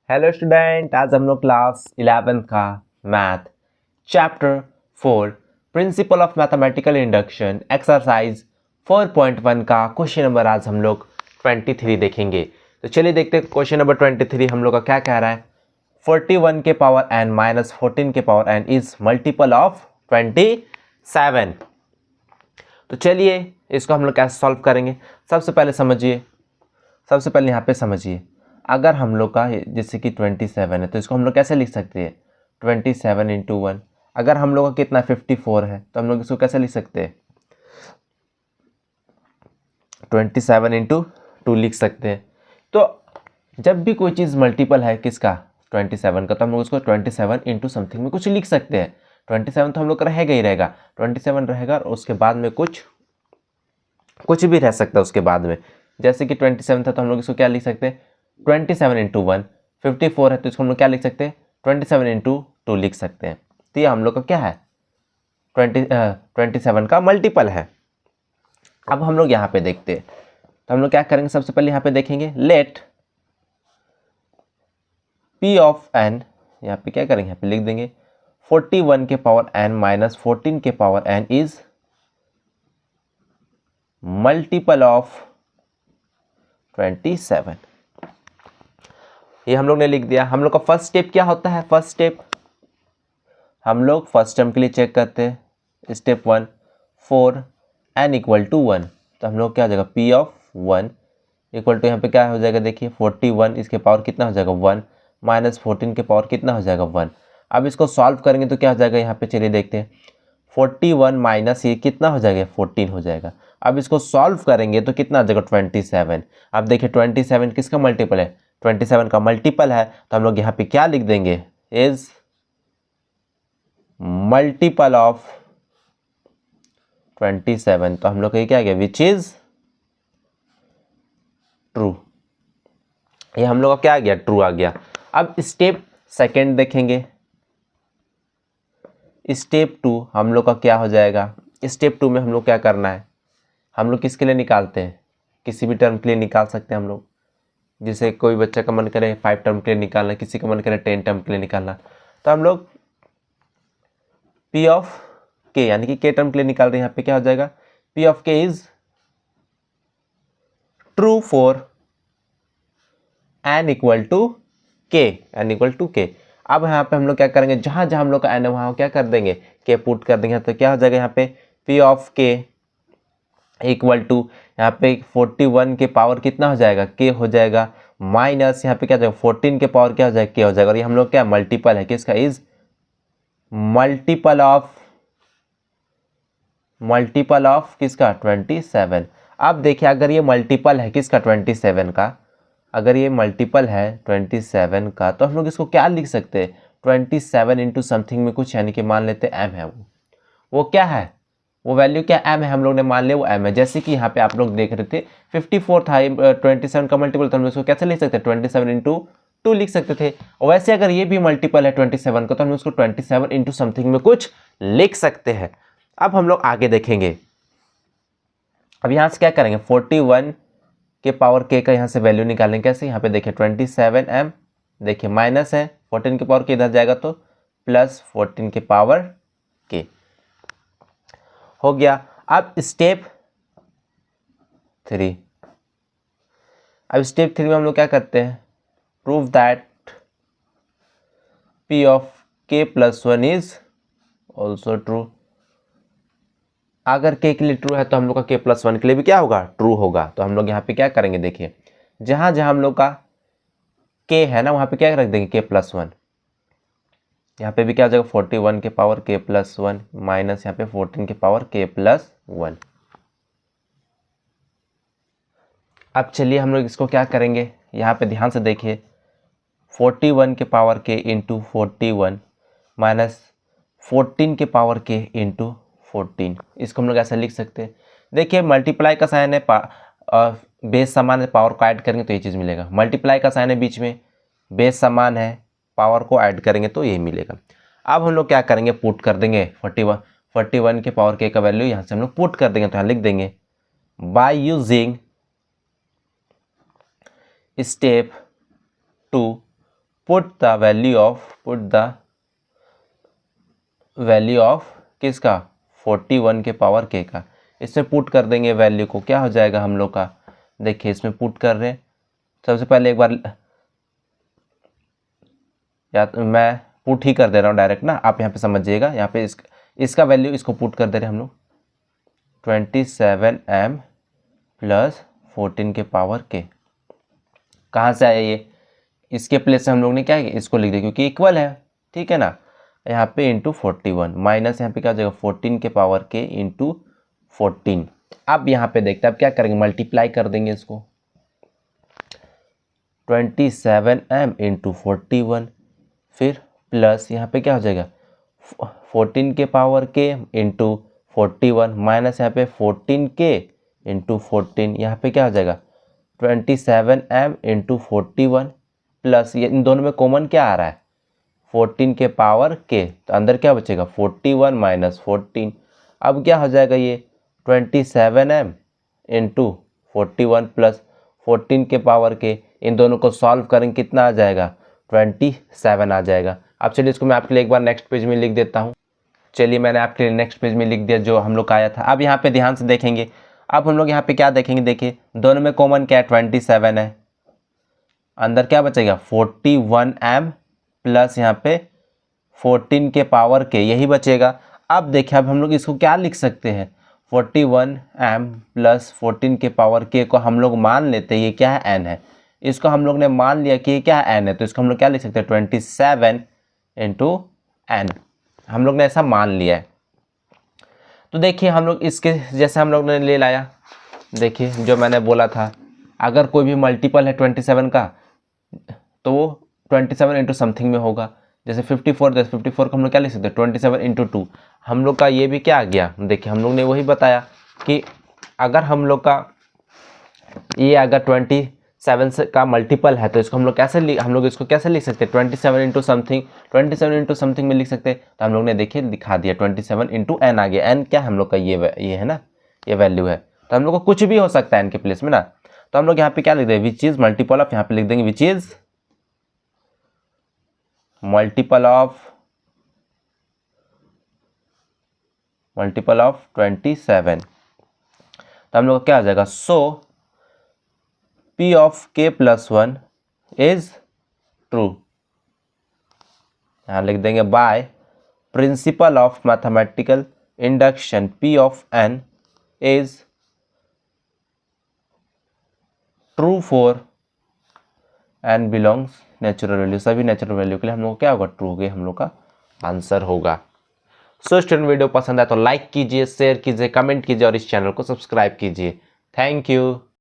Hello student, आज हम लोग क्लास 11 का math chapter 4 principal of mathematical induction exercise 4.1 का क्वेश्चन नंबर आज हम लोग 23 देखेंगे। तो चलिए देखते हैं क्वेश्चन नंबर 23 हम लोग का क्या कह रहा है। 41 के पावर n माइनस 14 के power n is multiple of 27। तो चलिए इसको हम लोग कैसे सॉल्व करेंगे। सबसे पहले यहाँ पे समझिए, अगर हम लोग का जैसे कि 27 है तो इसको हम लोग कैसे लिख सकते हैं। 27 इंटू 1, अगर हम लोग का कितना 54 है तो हम लोग इसको कैसे लिख सकते हैं। 27 इंटू 2 लिख सकते हैं। तो जब भी कोई चीज़ मल्टीपल है किसका 27 का, तो हम लोग उसको 27 इंटू समथिंग में कुछ लिख सकते हैं। 27 तो हम लोग का रहेगा ही रहेगा, 27 रहेगा और उसके बाद में कुछ भी रह सकता है उसके बाद में। जैसे कि 27 था तो हम लोग इसको क्या लिख सकते हैं 27 इंटू 1। 54 है तो इसको हम लोग क्या लिख सकते हैं 27 इंटू 2 लिख सकते हैं। तो ये हम लोग का क्या है 27 का मल्टीपल है। अब हम लोग यहाँ पे देखते हैं, तो हम लोग क्या करेंगे, सबसे पहले यहाँ पे देखेंगे लेट p ऑफ n, यहाँ पे क्या करेंगे यहाँ पे लिख देंगे 41 के पावर n माइनस 14 के power n is multiple of 27। ये हम लोग ने लिख दिया। हम लोग का फर्स्ट स्टेप क्या होता है, फर्स्ट स्टेप हम लोग फर्स्ट टर्म के लिए चेक करते हैं। स्टेप 1 4 n इक्वल टू 1, तो हम लोग क्या हो जाएगा p ऑफ 1 इक्वल टू यहाँ पे क्या हो जाएगा, देखिए 41 इसके पावर कितना हो जाएगा 1 माइनस 14 के पावर कितना हो जाएगा 1। अब इसको सॉल्व करेंगे तो क्या हो जाएगा, यहाँ पे चलिए देखते हैं 41 माइनस ये कितना हो जाएगा 14 हो जाएगा। अब इसको सॉल्व करेंगे तो कितना आ जाएगा 27। अब देखिए 27 किसका मल्टीपल है 27 का मल्टीपल है, तो हम लोग यहाँ पे क्या लिख देंगे इज मल्टीपल ऑफ 27। तो हम लोग का ये क्या आ गया विच इज ट्रू। ये हम लोग का क्या आ गया ट्रू आ गया। अब स्टेप सेकंड देखेंगे। स्टेप 2 हम लोग का क्या हो जाएगा। स्टेप 2 में हम लोग क्या करना है, हम लोग किसके लिए निकालते हैं, किसी भी टर्म के लिए निकाल सकते हैं हम लोग। जैसे कोई बच्चा का मन करे 5 टर्म के लिए निकालना, किसी का मन करे 10 टर्म के लिए निकालना, तो हम लोग p ऑफ k यानी कि k टर्म के लिए निकाल रहे हैं। यहाँ पे क्या हो जाएगा p of k is true for n equal to k। अब यहाँ पे हम लोग क्या करेंगे, जहाँ जहाँ हम लोग का n है वहाँ क्या कर देंगे k पुट कर देंगे। तो क्या हो जाएगा यहाँ पे p of k equal to यहाँ पे 41 के पावर कितना हो जाएगा k हो जाएगा माइनस यहाँ पे क्या हो जाएगा 14 के पावर क्या हो जाएगा k हो जाएगा। और ये हम लोग क्या मल्टीपल है किसका इज मल्टीपल ऑफ किसका 27। अब देखिए अगर ये मल्टीपल है किसका 27 का, अगर ये मल्टीपल है 27 का तो हम लोग इसको क्या लिख सकते हैं 27 इंटू समथिंग में कुछ, यानी कि मान लेते हैं m है वो क्या है वो वैल्यू क्या m है, हम लोग ने मान लिया वो m है। जैसे कि यहाँ पे आप लोग देख रहे थे 54 था 27 का मल्टीपल, तो हम इसको कैसे लिख सकते हैं 27 इंटू 2 लिख सकते थे। और वैसे अगर ये भी मल्टीपल है 27 का तो हम इसको 27 इंटू समथिंग में कुछ लिख सकते हैं। अब हम लोग आगे देखेंगे। अब यहाँ से क्या करेंगे 41 के पावर k का यहाँ से वैल्यू निकालेंगे कैसे, यहाँ पे देखिए 27m, देखिए माइनस है 14 के पावर k इधर जाएगा तो प्लस 14 के पावर k हो गया। अब स्टेप 3, अब स्टेप 3 में हम लोग क्या करते हैं prove that p of k plus 1 is also true. अगर k के लिए ट्रू है तो हम लोग का k प्लस 1 के लिए भी क्या होगा ट्रू होगा। तो हम लोग यहाँ पे क्या करेंगे, देखिए जहाँ जहाँ हम लोग का k है ना वहाँ पे क्या रख देंगे k प्लस 1। यहाँ पे भी क्या हो जाएगा 41 के पावर k प्लस 1 माइनस यहाँ पे 14 के पावर k प्लस 1। अब चलिए हम लोग इसको क्या करेंगे, यहाँ पे ध्यान से देखिए 41 के पावर k इंटू 41 माइनस 14 के पावर k इंटू 14, इसको हम लोग ऐसा लिख सकते हैं। देखिए मल्टीप्लाई का साइन है बेस समान है, पावर को ऐड करेंगे तो ये चीज़ मिलेगा। मल्टीप्लाई का साइन है बीच में, बेस समान है, पावर को ऐड करेंगे तो यही मिलेगा। अब हम लोग क्या करेंगे पुट कर देंगे 41 के पावर k का वैल्यू यहाँ से हम लोग पुट कर देंगे। तो यहाँ लिख देंगे by using step 2 put the value of किसका 41 के पावर के का, इसमें पुट कर देंगे वैल्यू को, क्या हो जाएगा हम लोग का, देखिए इसमें पुट कर रहे हैं। सबसे पहले एक बार या तो मैं पुट ही कर दे रहा हूँ डायरेक्ट ना, आप यहाँ पे समझिएगा। यहाँ पे इसका वैल्यू इसको पुट कर दे रहे हैं हम लोग 27m प्लस 14 के पावर के। कहाँ से आया ये, इसके प्लेस से हम लोग ने क्या है इसको लिख दिया क्योंकि इक्वल है, ठीक है ना। यहाँ पे इंटू 41 माइनस यहाँ पे क्या हो जाएगा 14 के पावर के इंटू 14। अब यहाँ पे देखते हैं अब क्या करेंगे, मल्टीप्लाई कर देंगे इसको 27m इंटू 41, फिर प्लस यहाँ पे क्या हो जाएगा 14 के पावर के इंटू 41 माइनस यहाँ पे 14 के इंटू 14, यहाँ पे क्या हो जाएगा 27m इंटू 41 प्लस ये इन दोनों में कॉमन क्या आ रहा है 14 के पावर के, तो अंदर क्या बचेगा 41 माइनस 14। अब क्या हो जाएगा ये 27m इंटू 41 प्लस 14 के पावर के, इन दोनों को सॉल्व करेंगे कितना आ जाएगा 27 आ जाएगा। अब चलिए इसको मैं आपके लिए एक बार नेक्स्ट पेज में लिख देता हूँ। चलिए मैंने आपके लिए नेक्स्ट पेज में लिख दिया जो हम लोग का आया था। अब यहाँ पे ध्यान से देखेंगे, अब हम लोग यहाँ पे क्या देखेंगे, देखिए दोनों में कॉमन क्या है 27 है, अंदर क्या बचेगा 41m प्लस यहाँ पे 14 के पावर के, यही बचेगा। अब देखिए अब हम लोग इसको क्या लिख सकते हैं 41m प्लस 14 के पावर के को हम लोग मान लेते हैं ये क्या है n है, इसको हम लोग ने मान लिया कि ये क्या है n है, तो इसको हम लोग क्या लिख सकते हैं 27 इंटू n, हम लोग ने ऐसा मान लिया है। तो देखिए हम लोग इसके जैसे हम लोग ने ले लाया, देखिए जो मैंने बोला था अगर कोई भी मल्टीपल है 27 का तो वो 27 इंटू समथिंग में होगा। जैसे 54 जैसे 54 को हम लोग क्या लिख सकते हैं 27 इंटू 2, हम लोग का ये भी क्या आ गया, देखिए हम लोग ने वही बताया कि अगर हम लोग का ये अगर 27 का मल्टीपल है तो इसको हम लोग इसको कैसे लिख सकते हैं 27 इंटू समथिंग, 27 इंटू समथिंग में लिख सकते हैं। तो हम लोग ने देखिए दिखा दिया 27 इंटू एन आ गया, एन क्या हम लोग का ये है ना, ये वैल्यू है, तो हम लोग को कुछ भी हो सकता है एन के प्लेस में ना। तो हम लोग यहाँ पे क्या लिख देंगे विच इज मल्टीपल ऑफ, यहाँ पे लिख देंगे विच इज मल्टीपल ऑफ 27। तो हम लोग क्या आ जाएगा, so P of k plus 1 is true, यहाँ लिख देंगे by principle of mathematical induction P of n is true for n belongs natural value, सभी नेचुरल वैल्यू के लिए हम लोग क्या होगा ट्रू होगा, हम लोग का आंसर होगा। सो स्टूडेंट वीडियो पसंद आए तो लाइक कीजिए, शेयर कीजिए, कमेंट कीजिए और इस चैनल को सब्सक्राइब कीजिए। Thank you.